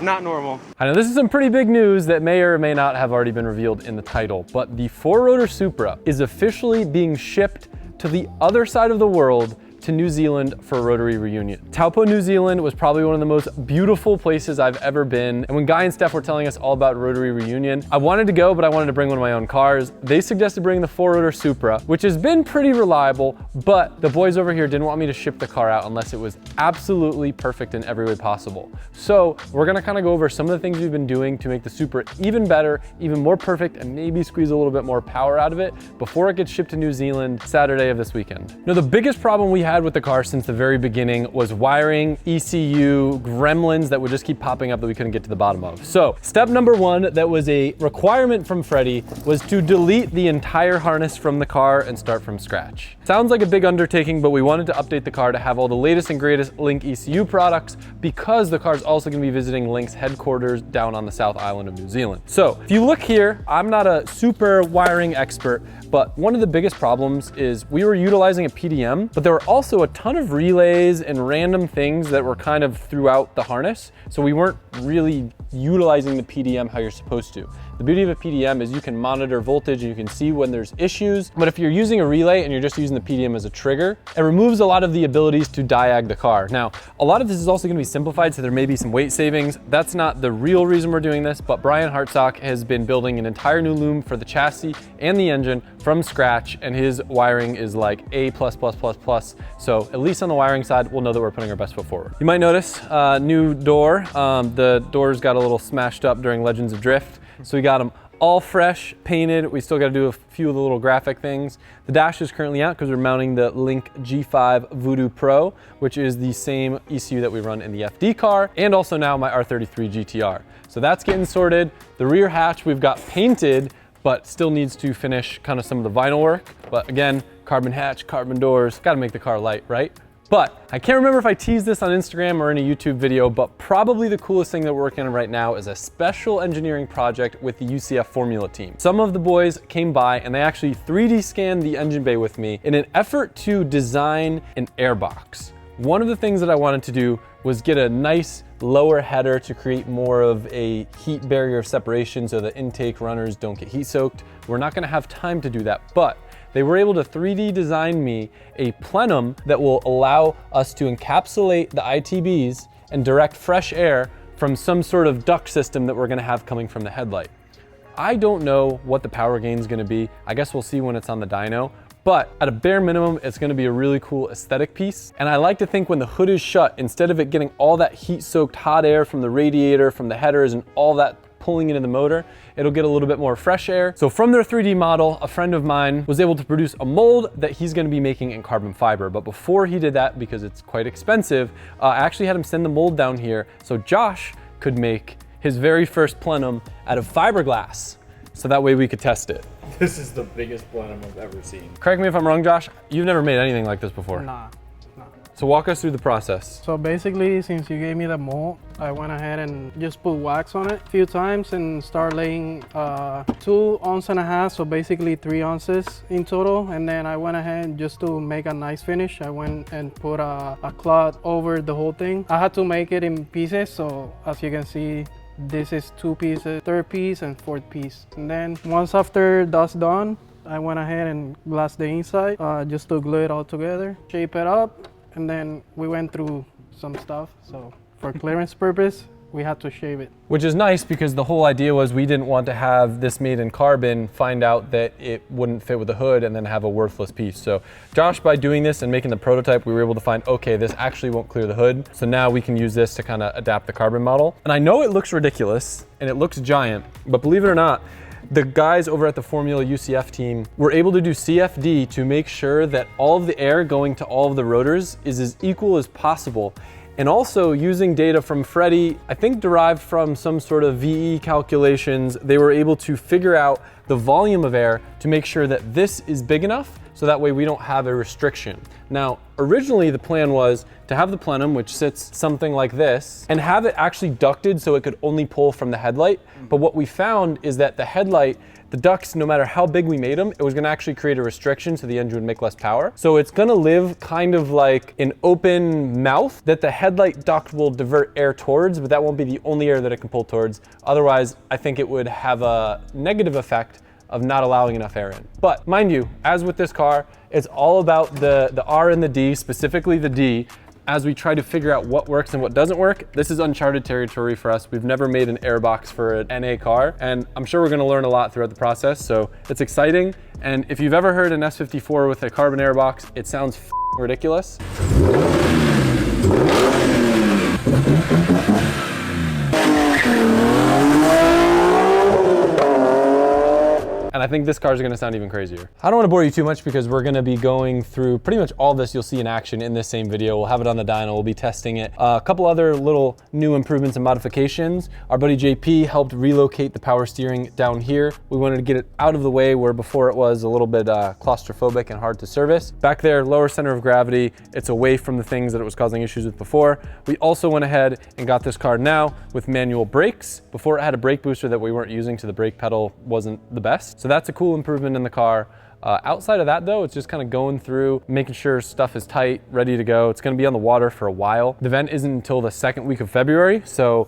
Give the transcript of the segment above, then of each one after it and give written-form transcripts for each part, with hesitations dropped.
not normal. I know this is some pretty big news that may or may not have already been revealed in the title, but the four-rotor Supra is officially being shipped to the other side of the world, to New Zealand for a rotary reunion. Taupo, New Zealand was probably one of the most beautiful places I've ever been. And when Guy and Steph were telling us all about rotary reunion, I wanted to go, but I wanted to bring one of my own cars. They suggested bringing the four-rotor Supra, which has been pretty reliable, but the boys over here didn't want me to ship the car out unless it was absolutely perfect in every way possible. So we're gonna kind of go over some of the things we've been doing to make the Supra even better, even more perfect, and maybe squeeze a little bit more power out of it before it gets shipped to New Zealand Saturday of this weekend. Now, the biggest problem we had with the car since the very beginning was wiring, ECU, gremlins that would just keep popping up that we couldn't get to the bottom of. So step number one that was a requirement from Freddie was to delete the entire harness from the car and start from scratch. Sounds like a big undertaking, but we wanted to update the car to have all the latest and greatest Link ECU products because the car is also going to be visiting Link's headquarters down on the South Island of New Zealand. So if you look here, I'm not a super wiring expert, but one of the biggest problems is we were utilizing a PDM, but there were also a ton of relays and random things that were kind of throughout the harness. So we weren't really utilizing the PDM how you're supposed to. The beauty of a PDM is you can monitor voltage and you can see when there's issues. But if you're using a relay and you're just using the PDM as a trigger, it removes a lot of the abilities to diag the car. Now, a lot of this is also going to be simplified, so there may be some weight savings. That's not the real reason we're doing this, but Brian Hartsock has been building an entire new loom for the chassis and the engine from scratch, and his wiring is like A++++. So at least on the wiring side, we'll know that we're putting our best foot forward. You might notice new door. The doors got a little smashed up during Legends of Drift. So we got them all fresh, painted. We still got to do a few of the little graphic things. The dash is currently out because we're mounting the Link G5 Voodoo Pro, which is the same ECU that we run in the FD car, and also now my R33 GTR. So that's getting sorted. The rear hatch we've got painted, but still needs to finish kind of some of the vinyl work. But again, carbon hatch, carbon doors, got to make the car light, right? But I can't remember if I teased this on Instagram or in a YouTube video, but probably the coolest thing that we're working on right now is a special engineering project with the UCF Formula team. Some of the boys came by and they actually 3D scanned the engine bay with me in an effort to design an airbox. One of the things that I wanted to do was get a nice lower header to create more of a heat barrier of separation so the intake runners don't get heat soaked. We're not gonna have time to do that, but they were able to 3D design me a plenum that will allow us to encapsulate the ITBs and direct fresh air from some sort of duct system that we're gonna have coming from the headlight. I don't know what the power gain is gonna be. I guess we'll see when it's on the dyno, but at a bare minimum, it's gonna be a really cool aesthetic piece. And I like to think when the hood is shut, instead of it getting all that heat-soaked hot air from the radiator, from the headers, and all that pulling into the motor, it'll get a little bit more fresh air. So from their 3D model, a friend of mine was able to produce a mold that he's gonna be making in carbon fiber. But before he did that, because it's quite expensive, I actually had him send the mold down here so Josh could make his very first plenum out of fiberglass. So that way we could test it. This is the biggest plenum I've ever seen. Correct me if I'm wrong, Josh, you've never made anything like this before. Nah. So walk us through the process. So basically, since you gave me the mold, I went ahead and just put wax on it a few times and start laying 2.5 ounces, so basically 3 ounces in total. And then I went ahead just to make a nice finish. I went and put a cloth over the whole thing. I had to make it in pieces, so as you can see, this is 2 pieces, 3rd piece and 4th piece. And then once after that's done, I went ahead and glassed the inside just to glue it all together, shape it up. And then we went through some stuff, so for clearance purpose, we had to shave it. Which is nice because the whole idea was we didn't want to have this made in carbon, find out that it wouldn't fit with the hood and then have a worthless piece. So Josh, by doing this and making the prototype, we were able to find, okay, this actually won't clear the hood. So now we can use this to kind of adapt the carbon model. And I know it looks ridiculous and it looks giant, but believe it or not, the guys over at the Formula UCF team were able to do CFD to make sure that all of the air going to all of the rotors is as equal as possible. And also using data from Freddie, I think derived from some sort of VE calculations, they were able to figure out the volume of air to make sure that this is big enough so that way we don't have a restriction. Now, originally the plan was to have the plenum, which sits something like this, and have it actually ducted so it could only pull from the headlight. But what we found is that the headlight the ducts, no matter how big we made them, it was gonna actually create a restriction so the engine would make less power. So it's gonna live kind of like an open mouth that the headlight duct will divert air towards, but that won't be the only air that it can pull towards. Otherwise, I think it would have a negative effect of not allowing enough air in. But mind you, as with this car, it's all about the R and the D, specifically the D, as we try to figure out what works and what doesn't work. This is uncharted territory for us. We've never made an airbox for an NA car, and I'm sure we're gonna learn a lot throughout the process, so it's exciting. And if you've ever heard an S54 with a carbon airbox, it sounds ridiculous. And I think this car is gonna sound even crazier. I don't wanna bore you too much because we're gonna be going through pretty much all this you'll see in action in this same video. We'll have it on the dyno, we'll be testing it. A couple other little new improvements and modifications. Our buddy JP helped relocate the power steering down here. We wanted to get it out of the way where before it was a little bit claustrophobic and hard to service. Back there, lower center of gravity. It's away from the things that it was causing issues with before. We also went ahead and got this car now with manual brakes. Before it had a brake booster that we weren't using, so the brake pedal wasn't the best. So that's a cool improvement in the car. Outside of that though, it's just kind of going through, making sure stuff is tight, ready to go. It's gonna be on the water for a while. The event isn't until the second week of February, so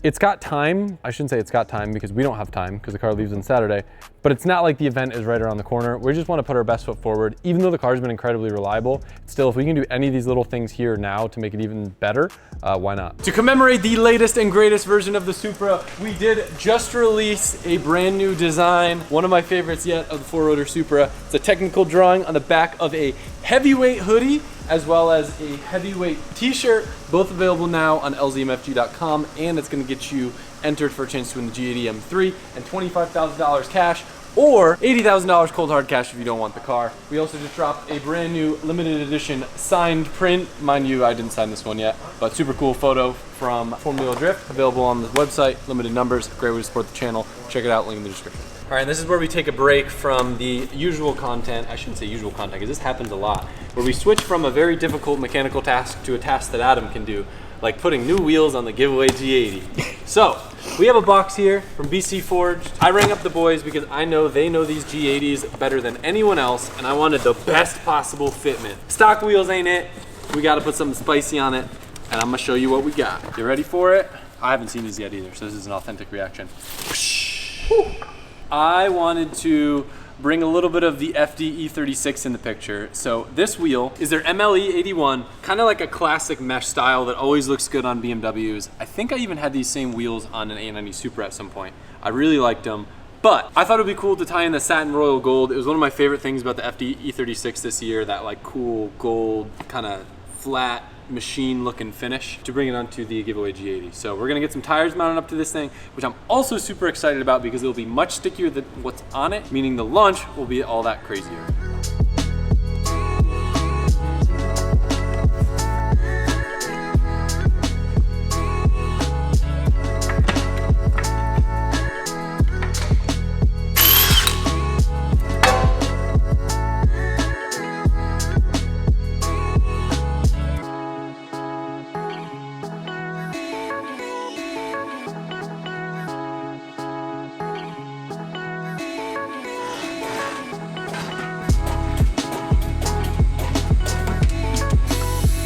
it's got time. I shouldn't say it's got time because we don't have time because the car leaves on Saturday, but it's not like the event is right around the corner. We just want to put our best foot forward. Even though the car's been incredibly reliable, still, if we can do any of these little things here now to make it even better, why not? To commemorate the latest and greatest version of the Supra, we did just release a brand new design. One of my favorites yet of the four-rotor Supra. It's a technical drawing on the back of a heavyweight hoodie, as well as a heavyweight t-shirt, both available now on lzmfg.com, and it's gonna get you entered for a chance to win the G80 M3 and $25,000 cash, or $80,000 cold hard cash if you don't want the car. We also just dropped a brand new limited edition signed print. Mind you, I didn't sign this one yet, but super cool photo from Formula Drift, available on the website, limited numbers, great way to support the channel. Check it out, link in the description. All right, and this is where we take a break from the usual content. I shouldn't say usual content, because this happens a lot, where we switch from a very difficult mechanical task to a task that Adam can do, like putting new wheels on the giveaway G80. So, we have a box here from BC Forged. I rang up the boys because I know they know these G80s better than anyone else, and I wanted the best possible fitment. Stock wheels ain't it. We gotta put something spicy on it, and I'm gonna show you what we got. You ready for it? I haven't seen these yet either, so this is an authentic reaction. I wanted to bring a little bit of the FD E36 in the picture. So this wheel is their MLE 81, kind of like a classic mesh style that always looks good on BMWs. I think I even had these same wheels on an A90 Supra at some point. I really liked them, but I thought it would be cool to tie in the satin royal gold. It was one of my favorite things about the FD E36 this year, that like cool gold kind of flat machine looking finish, to bring it onto the giveaway G80. So we're gonna get some tires mounted up to this thing, which I'm also super excited about because it'll be much stickier than what's on it, meaning the launch will be all that crazier.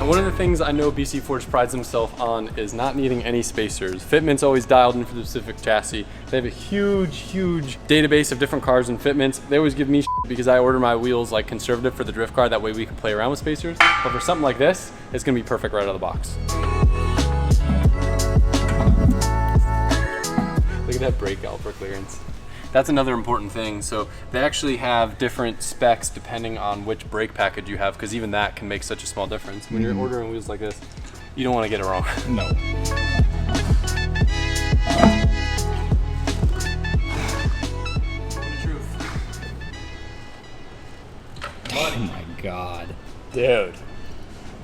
One of the things I know BC Forge prides themselves on is not needing any spacers. Fitment's always dialed in for the specific chassis. They have a huge database of different cars and fitments. They always give me shit because I order my wheels like conservative for the drift car, that way we can play around with spacers. But for something like this, it's gonna be perfect right out of the box. Look at that brake caliper clearance. That's another important thing. So they actually have different specs depending on which brake package you have, because even that can make such a small difference. When you're ordering wheels like this, you don't want to get it wrong. No. Oh my God. Dude.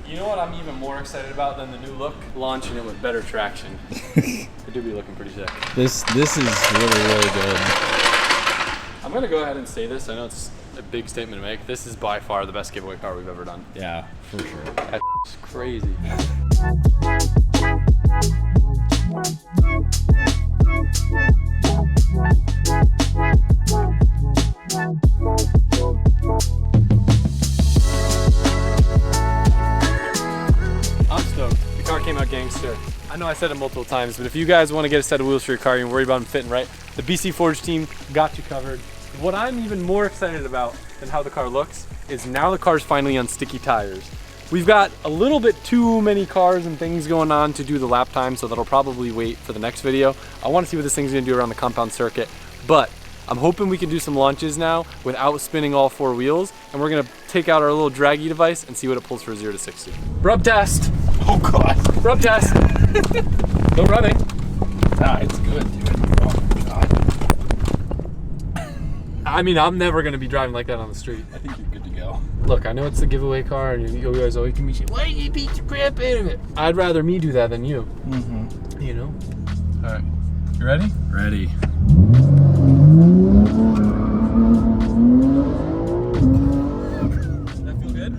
You know what I'm even more excited about than the new look? Launching it with better traction. It do be looking pretty sick. This is really good. I'm gonna go ahead and say this. I know it's a big statement to make. This is by far the best giveaway car we've ever done. Yeah, for sure. That's crazy. faster. I know I said it multiple times, but if you guys want to get a set of wheels for your car, you're worried about them fitting right, the BC Forge team got you covered. What I'm even more excited about than how the car looks is now the car's finally on sticky tires. We've got a little bit too many cars and things going on to do the lap time, so that'll probably wait for the next video. I want to see what this thing's gonna do around the compound circuit, but I'm hoping we can do some launches now without spinning all 4 wheels, and we're gonna take out our little draggy device and see what it pulls for 0 to 60. Rub test. Oh God. Rub test. No running. Nah, it's good, dude. Oh God. I mean, I'm never gonna be driving like that on the street. I think you're good to go. Look, I know it's the giveaway car, and you guys always can be saying, why you beat the crap out of it? I'd rather me do that than you. Mm-hmm. You know? All right. You ready? Ready. That feel good?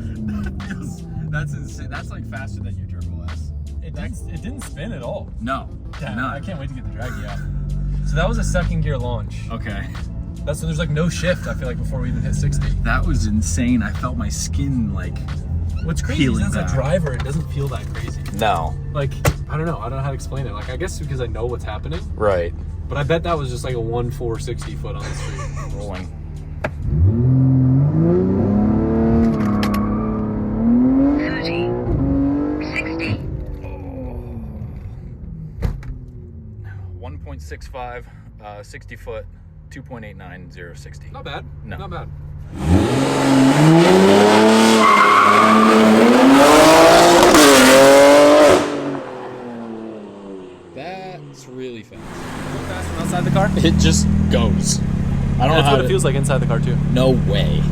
That's insane. That's like faster than your Turbo S. It didn't spin at all. No. Damn, No. I can't wait to get the draggy out. So that was a second gear launch. Okay. So there's like no shift, I feel like, before we even hit 60. That was insane. I felt my skin like What's crazy is peeling as a back. driver, it doesn't feel that crazy. No. Like, I don't know how to explain it. Like, I guess because I know what's happening, Right. but I bet that was just like a 1.460 foot on the street. Rolling. Oh. 1.65, 60 foot, 2.89, 0 60. Not bad. No. Not bad. That's really fast. Fast from outside the car? It just goes. I don't know That's how what it feels like inside the car too. No way.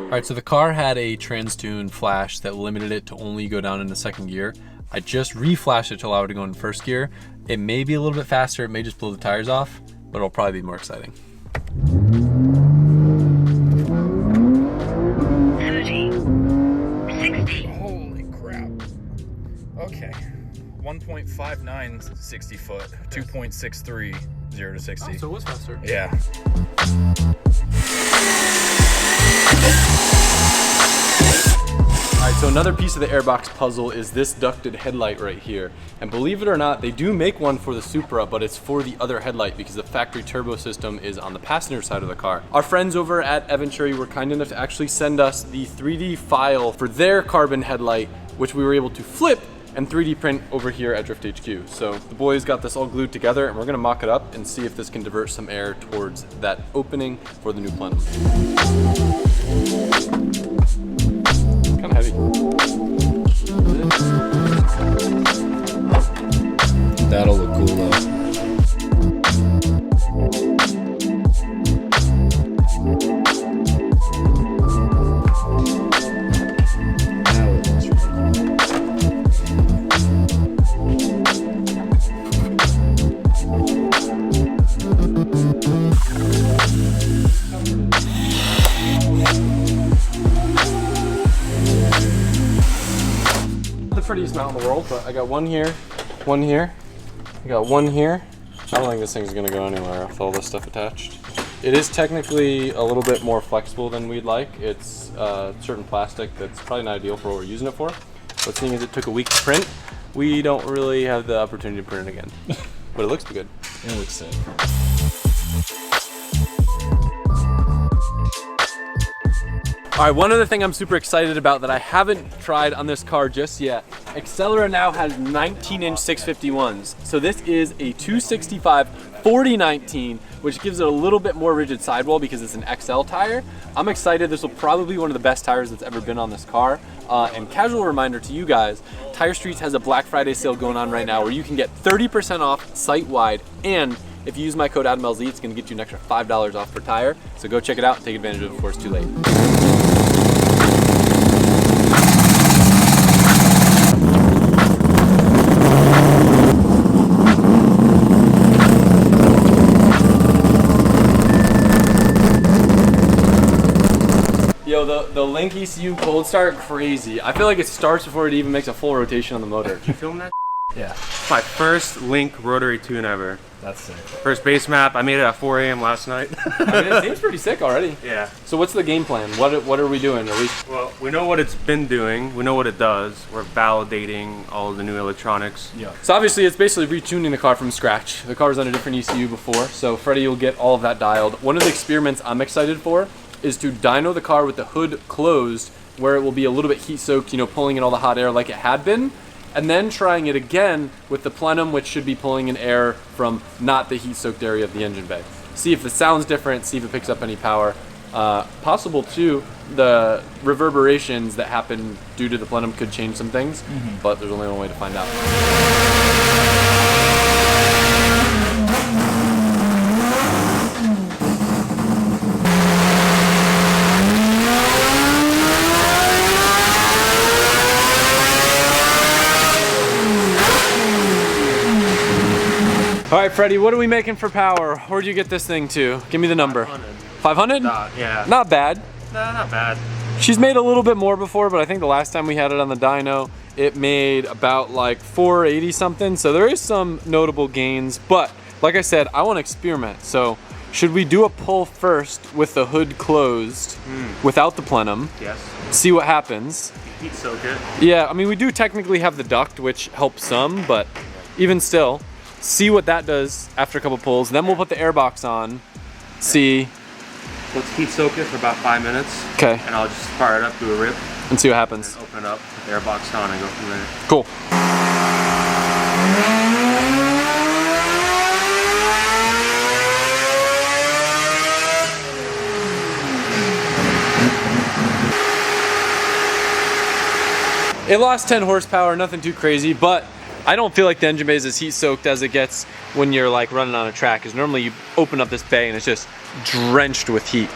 All right, so the car had a trans-tune flash that limited it to only go down into second gear. I just re-flashed it to allow it to go in first gear. It may be a little bit faster, it may just blow the tires off, but it'll probably be more exciting. 30, 60. Holy crap. Okay. 1.59 60 foot, 2.63 0 to 60. Oh, so it was faster. Yeah. All right, so another piece of the airbox puzzle is this ducted headlight right here. And believe it or not, they do make one for the Supra, but it's for the other headlight because the factory turbo system is on the passenger side of the car. Our friends over at Eventury were kind enough to actually send us the 3D file for their carbon headlight, which we were able to flip and 3D print over here at Drift HQ. So the boys got this all glued together, and we're gonna mock it up and see if this can divert some air towards that opening for the new plenum. Kind of heavy. That'll look cool though. The prettiest mount in the world, but I got one here, I got one here. I don't think this thing's gonna go anywhere with all this stuff attached. It is technically a little bit more flexible than we'd like. It's certain plastic that's probably not ideal for what we're using it for. But seeing as it took a week to print, we don't really have the opportunity to print it again. But it looks good. It looks sick. All right, one other thing I'm super excited about that I haven't tried on this car just yet. Accelera now has 19-inch 651s. So this is a 265 4019, which gives it a little bit more rigid sidewall because it's an XL tire. I'm excited. This will probably be one of the best tires that's ever been on this car. And casual reminder to you guys, Tire Streets has a Black Friday sale going on right now where you can get 30% off site-wide, and if you use my code AdamLZ, it's gonna get you an extra $5 off per tire. So go check it out and take advantage of it before it's too late. Yo, the Link ECU cold start, crazy. I feel like it starts before it even makes a full rotation on the motor. You film that? Yeah. My first Link rotary tune ever. That's sick. First base map, I made it at 4 a.m. last night. I mean, it seems pretty sick already. Yeah. So what's the game plan? What are we doing? Well, we know what it's been doing. We know what it does. We're validating all of the new electronics. Yeah. So obviously it's basically retuning the car from scratch. The car was on a different ECU before, so Freddie will get all of that dialed. One of the experiments I'm excited for is to dyno the car with the hood closed, where it will be a little bit heat soaked, you know, pulling in all the hot air like it had been, and then trying it again with the plenum, which should be pulling in air from not the heat soaked area of the engine bay. See if it sounds different, see if it picks up any power. Possible too, the reverberations that happen due to the plenum could change some things, but there's only one way to find out. All right, Freddie, what are we making for power? Where'd you get this thing to? Give me the number. 500? Yeah. Not bad. No, not bad. She's made a little bit more before, but I think the last time we had it on the dyno, it made about like 480 something. So there is some notable gains, but like I said, I want to experiment. So should we do a pull first with the hood closed without the plenum? Yes. See what happens. Heat soak it. Yeah, I mean, we do technically have the duct, which helps some, but even still, see what that does after a couple pulls. Then we'll put the airbox on, see. Let's heat soak it for about 5 minutes. Okay. And I'll just fire it up, do a rip, And see what happens. and open it up, put the airbox on, and go from there. Cool. It lost 10 horsepower, nothing too crazy, but I don't feel like the engine bay is as heat soaked as it gets when you're like running on a track, because normally you open up this bay and it's just drenched with heat.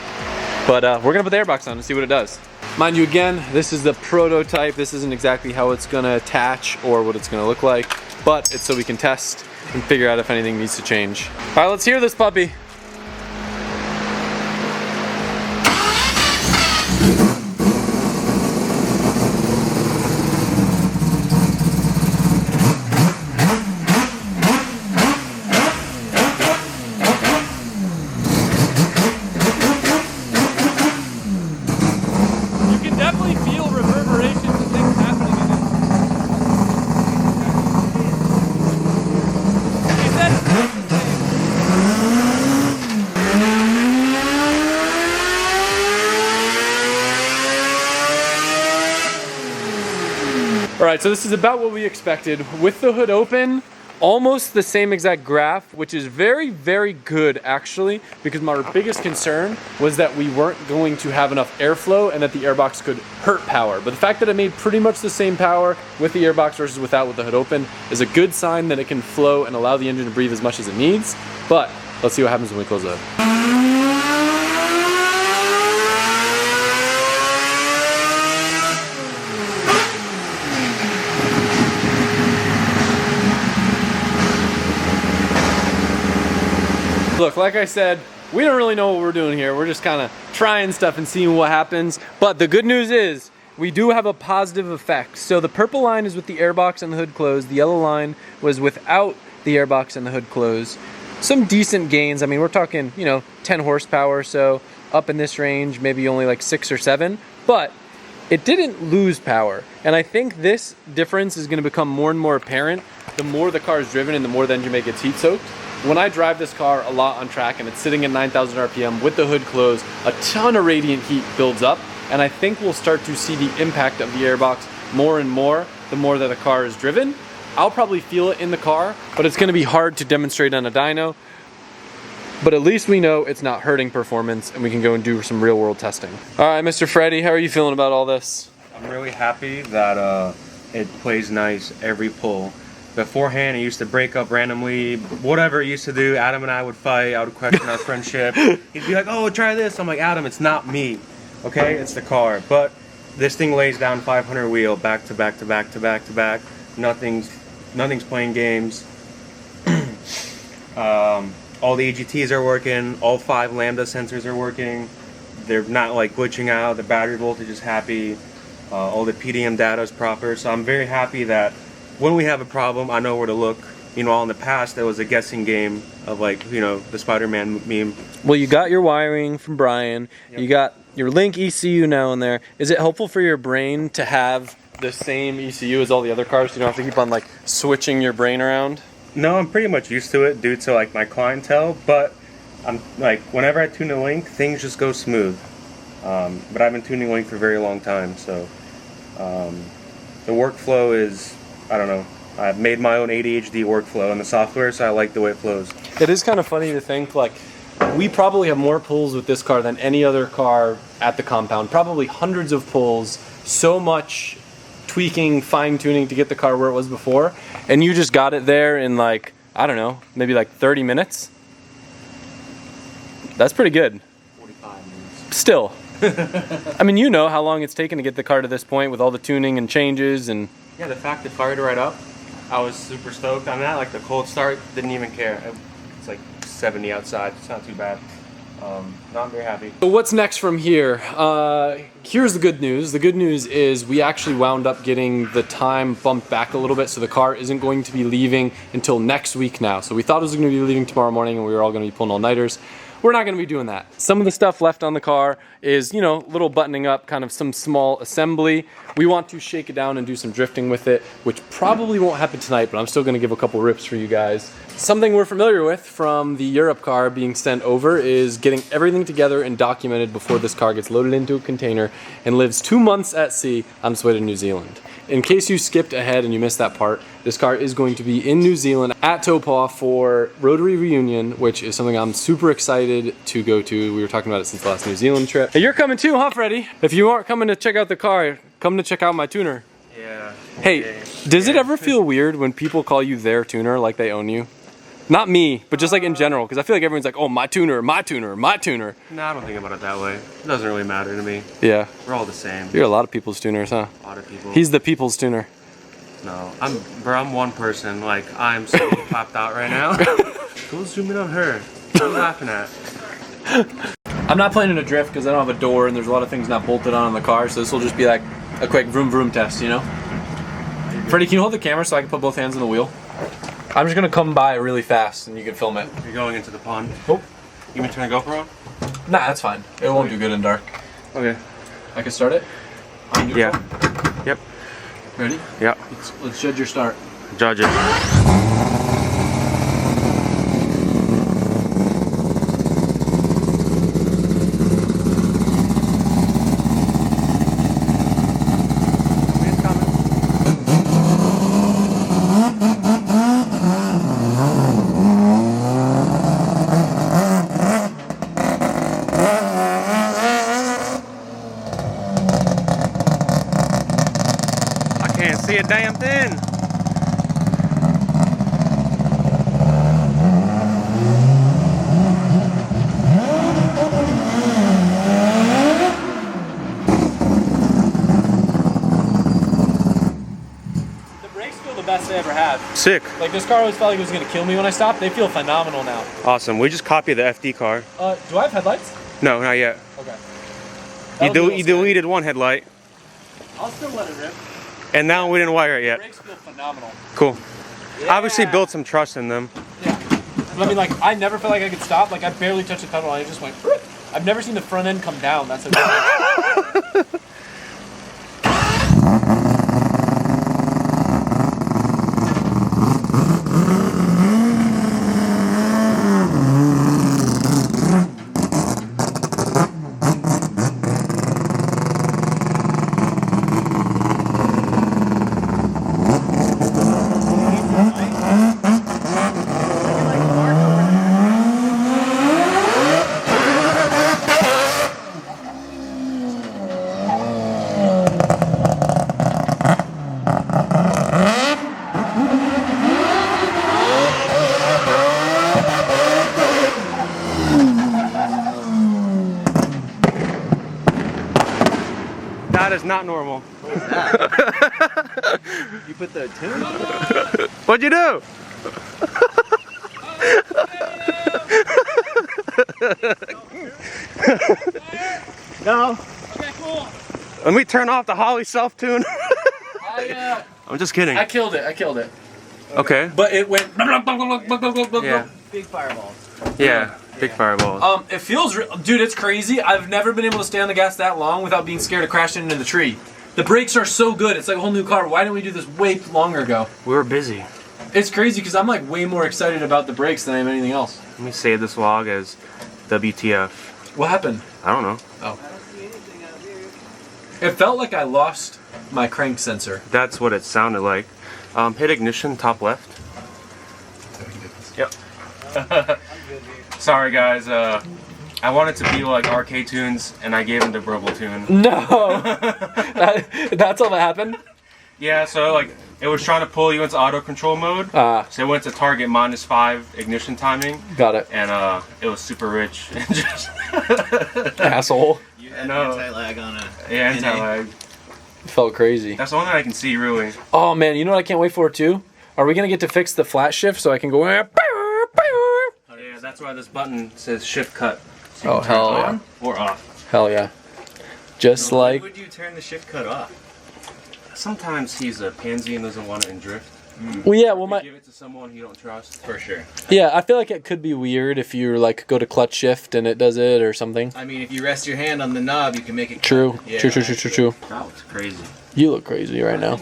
But we're gonna put the airbox on and see what it does. Mind you, again, this is the prototype. This isn't exactly how it's gonna attach or what it's gonna look like, but it's so we can test and figure out if anything needs to change. All right, let's hear this puppy. All right, so this is about what we expected. With the hood open, almost the same exact graph, which is very, very good actually, because my biggest concern was that we weren't going to have enough airflow and that the airbox could hurt power. But the fact that it made pretty much the same power with the airbox versus without with the hood open is a good sign that it can flow and allow the engine to breathe as much as it needs. But let's see what happens when we close the hood. Look, like I said, we don't really know what we're doing here. We're just kind of trying stuff and seeing what happens. But the good news is we do have a positive effect. So the purple line is with the airbox and the hood closed. The yellow line was without the airbox and the hood closed. Some decent gains. I mean, we're talking, 10 horsepower. So up in this range, maybe only like 6 or 7. But it didn't lose power. And I think this difference is going to become more and more apparent the more the car is driven and the more the engine bay gets heat soaked. When I drive this car a lot on track and it's sitting at 9,000 RPM with the hood closed, a ton of radiant heat builds up, and I think we'll start to see the impact of the airbox more and more the more that the car is driven. I'll probably feel it in the car, but it's gonna be hard to demonstrate on a dyno. But at least we know it's not hurting performance and we can go and do some real world testing. All right, Mr. Freddie, how are you feeling about all this? I'm really happy that it plays nice every pull. Beforehand, it used to break up randomly. Whatever it used to do, Adam and I would fight. I would question our friendship. He'd be like, "Oh, try this." I'm like, "Adam, it's not me, okay? It's the car." But this thing lays down 500 wheel back to back to back to back to back. Nothing's playing games. All the AGTs are working. All 5 lambda sensors are working. They're not like glitching out. The battery voltage is happy. All the PDM data is proper. So I'm very happy that when we have a problem, I know where to look Meanwhile, in the past, there was a guessing game of like, you know, the Spider-Man meme. Well, you got your wiring from Brian. Yep. You got your Link ECU now in there. Is it helpful for your brain to have the same ECU as all the other cars? You don't have to keep on like switching your brain around? No, I'm pretty much used to it due to like my clientele, but I'm like, whenever I tune a Link, things just go smooth. But I've been tuning Link for a very long time, so the workflow is, I don't know. I've made my own ADHD workflow in the software, so I like the way it flows. It is kind of funny to think, like, we probably have more pulls with this car than any other car at the compound. Probably hundreds of pulls, so much tweaking, fine-tuning to get the car where it was before. And you just got it there in like, I don't know, maybe like 30 minutes? That's pretty good. 45 minutes. Still. I mean, you know how long it's taken to get the car to this point with all the tuning and changes and... Yeah, the fact it fired right up, I was super stoked on that. Like the cold start, didn't even care. It's like 70 outside. It's not too bad. Not very happy. So what's next from here? Here's the good news. The good news is we actually wound up getting the time bumped back a little bit, so the car isn't going to be leaving until next week now. So we thought it was going to be leaving tomorrow morning and we were all going to be pulling all-nighters. We're not going to be doing that. Some of the stuff left on the car is, you know, little buttoning up, kind of some small assembly. We want to shake it down and do some drifting with it, which probably won't happen tonight, but I'm still going to give a couple rips for you guys. Something we're familiar with from the Europe car being sent over is getting everything together and documented before this car gets loaded into a container and lives 2 months at sea on its way to New Zealand. In case you skipped ahead and you missed that part, this car is going to be in New Zealand at Taupo for Rotary Reunion, which is something I'm super excited to go to. We were talking about it since the last New Zealand trip. Hey, you're coming too, huh, Freddie? If you aren't coming to check out the car, come to check out my tuner. Yeah. Hey, does it ever feel weird when people call you their tuner like they own you? Not me, but just like in general, because I feel like everyone's like, oh, my tuner, my tuner, my tuner. No, I don't think about it that way. It doesn't really matter to me. Yeah. We're all the same. You're a lot of people's tuners, huh? A lot of people. He's the people's tuner. No, I'm one person. Like, I'm so popped out right now. Go zoom in on her. What are you laughing at? I'm not planning to drift because I don't have a door and there's a lot of things not bolted on the car, so this will just be like a quick vroom vroom test, you know? Freddie, can you hold the camera so I can put both hands on the wheel? I'm just gonna come by really fast and you can film it. You're going into the pond. Oh. You want me to turn the GoPro on? Nah, that's fine. It won't do good in dark. Okay. I can start it? On neutral? Yeah. Yep. Ready? Yeah. Let's judge your start. Judge it. See a damn thing. The brakes feel the best I ever had. Sick. Like this car always felt like it was gonna kill me when I stopped. They feel phenomenal now. Awesome. We just copied the FD car. Do I have headlights? No, not yet. Okay. You deleted one headlight, I'll still let it rip. and now we didn't wire it yet. Brakes feel phenomenal. Cool. Yeah. Obviously built some trust in them. Yeah. But I mean, like, I never felt like I could stop. Like, I barely touched the pedal and I just went, "Rip." I've never seen the front end come down. That's a good That is not normal. What is that? You put the tune on? What'd you do? No. Okay, cool. Let me turn off the Holly self-tune. I I'm just kidding. killed it. I killed it. Okay. but it went. Yeah. Big fireballs. Yeah. Big fireballs. It feels, dude, it's crazy. I've never been able to stay on the gas that long without being scared of crashing into the tree. The brakes are so good. It's like a whole new car. Why didn't we do this way longer ago? We were busy. It's crazy because I'm like way more excited about the brakes than I am anything else. Let me save this vlog as WTF. What happened? I don't know. Oh. It felt like I lost my crank sensor. That's what it sounded like. Hit ignition, top left. Yep. Sorry guys, I wanted to be like RK Tunes and I gave him the Brobel tune. No! That's all that happened? Yeah, so like it was trying to pull you into auto control mode. So it went to target -5 ignition timing. Got it. And it was super rich. And just Asshole. You had No. anti-lag on it. yeah, anti-lag. Felt crazy. That's the only thing I can see really. Oh man, you know what I can't wait for too? Are we gonna get to fix the flat shift so I can go? Yeah, that's why this button says shift cut. So you Oh can turn hell it yeah! on or off. Hell yeah! Just Why like would you turn the shift cut off? Sometimes he's a pansy and doesn't want it in drift. well, yeah, well You my give it to someone you don't trust. For sure. yeah, I feel like it could be weird if you like go to clutch shift and it does it or something. I mean, if you rest your hand on the knob, you can make it. True, Yeah, true. That looks crazy. You look crazy right now.